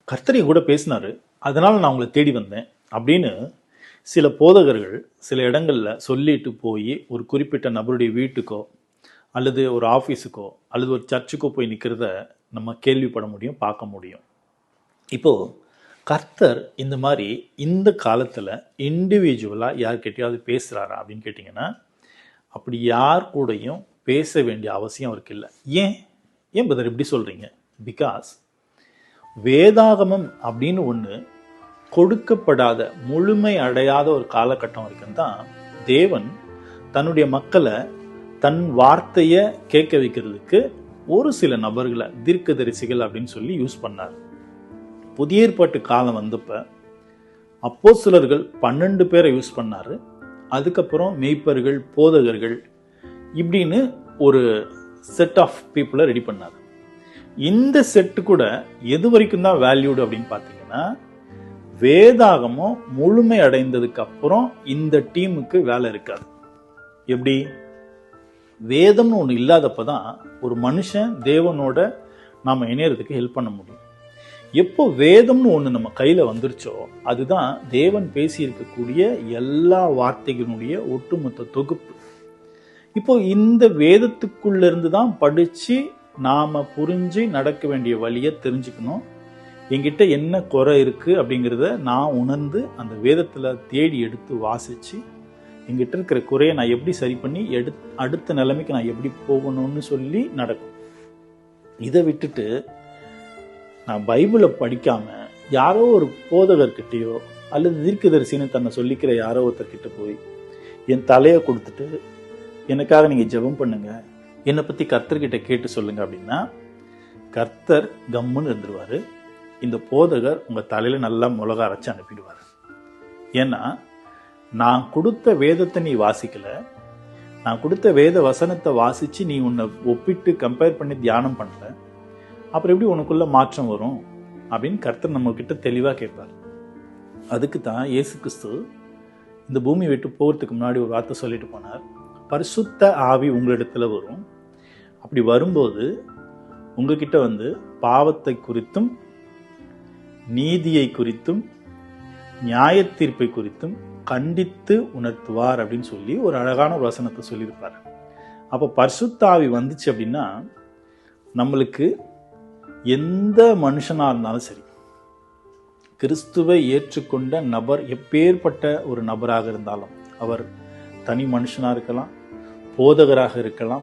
கர்த்தர் கூட பேசினாரு, அதனால நான் உங்களை தேடி வந்தேன் அப்படின்னு சில போதகர்கள் சில இடங்கள்ல சொல்லிட்டு போய் ஒரு குறிப்பிட்ட நபருடைய வீட்டுக்கோ அல்லது ஒரு ஆஃபீஸுக்கோ அல்லது ஒரு சர்ச்சுக்கோ போய் நிற்கிறத நம்ம கேள்விப்பட முடியும், பார்க்க முடியும். இப்போ கர்த்தர் இந்த மாதிரி இந்த காலத்தில் இண்டிவிஜுவலாக யார்கிட்டயாவது பேசுகிறாரா அப்படின்னு கேட்டிங்கன்னா, அப்படி யார் கூடயும் பேச வேண்டிய அவசியம் அவருக்கு இல்லை. ஏன் பிரதர் இப்படி சொல்கிறீங்க? பிகாஸ் வேதாகமம் அப்படின்னு ஒன்று கொடுக்கப்படாத, முழுமை அடையாத ஒரு காலகட்டம் வரைக்கும் தான் தேவன் தன்னுடைய மக்களை தன் வார்த்தையை கேட்க வைக்கிறதுக்கு ஒரு சில நபர்களை தீர்க்கதரிசிகள் அப்படின்னு சொல்லி யூஸ் பண்ணார். புதிய ஏற்பாட்டு காலம் வந்தப்ப அப்போஸ்தலர்கள் 12 பேரை யூஸ் பண்ணாரு. அதுக்கப்புறம் மெய்ப்பர்கள், போதகர்கள் இப்படின்னு ஒரு செட் ஆஃப் பீப்புளை ரெடி பண்ணார். இந்த செட்டு கூட எது வரைக்கும் தான் வேல்யூடு அப்படின்னு பார்த்தீங்கன்னா, வேதாகமம் முழுமை அடைந்ததுக்கு அப்புறம் இந்த டீமுக்கு வேலை இருக்காது. எப்படி? வேதம்னு ஒன்று இல்லாதப்பதான் ஒரு மனுஷன் தேவனோட நாம இணையறதுக்கு ஹெல்ப் பண்ண முடியும். எப்போ வேதம்னு ஒன்று நம்ம கையில் வந்துருச்சோ, அதுதான் தேவன் பேசி இருக்கக்கூடிய எல்லா வார்த்தைகளுடைய ஒட்டுமொத்த தொகுப்பு. இப்போ இந்த வேதத்துக்குள்ள இருந்து தான் படிச்சு நாம புரிஞ்சு நடக்க வேண்டிய வழியை தெரிஞ்சுக்கணும். என்கிட்ட என்ன குறை இருக்கு அப்படிங்கிறத நான் உணர்ந்து அந்த வேதத்துல தேடி எடுத்து வாசிச்சு என்கிட்ட இருக்கிற குறையை நான் எப்படி சரி பண்ணி அடுத்த நிலைமைக்கு நான் எப்படி போகணும்னு சொல்லி நடக்கும். இதை விட்டுட்டு நான் பைபிளை படிக்காம யாரோ ஒரு போதகர்கிட்டயோ அல்லது தீர்க்கதரிசின்னு தன்னை சொல்லிக்கிற யாரோ ஒருத்தர்கிட்ட போய் என் தலையை கொடுத்துட்டு எனக்காக நீங்க ஜெபம் பண்ணுங்க, என்னை பத்தி கர்த்தர்கிட்ட கேட்டு சொல்லுங்க அப்படின்னா கர்த்தர் கம்முன்னு இருந்துருவாரு. இந்த போதகர் உங்க தலையில நல்லா மிளக அரைச்சு அனுப்பிடுவார். ஏன்னா நான் கொடுத்த வேதத்தை நீ வாசிக்கல, நான் கொடுத்த வேத வசனத்தை வாசிச்சு நீ உன்னை ஒப்பிட்டு கம்பேர் பண்ணி தியானம் பண்ணல, அப்புறம் எப்படி உனக்குள்ள மாற்றம் வரும் அப்படின்னு கர்த்தர் நம்ம கிட்ட தெளிவா கேட்பார். அதுக்கு தான் இயேசு கிறிஸ்து இந்த பூமி விட்டு போகிறதுக்கு முன்னாடி ஒரு வார்த்தை சொல்லிட்டு போனார், பரிசுத்த ஆவி உங்களிடத்துல வரும். அப்படி வரும்போது உங்ககிட்ட பாவத்தை குறித்தும் நீதியை குறித்தும் நியாய தீர்ப்பை குறித்தும் கண்டித்து உணர்த்துவார் அப்படின்னு சொல்லி ஒரு அழகான ஒரு வசனத்தை சொல்லியிருப்பார். அப்போ பரிசுத்த ஆவி வந்துச்சு அப்படின்னா நம்மளுக்கு எந்த மனுஷனா இருந்தாலும் சரி, கிறிஸ்துவை ஏற்றுக்கொண்ட நபர் எப்பேற்பட்ட ஒரு நபராக இருந்தாலும், அவர் தனி மனுஷனா இருக்கலாம், போதகராக இருக்கலாம்,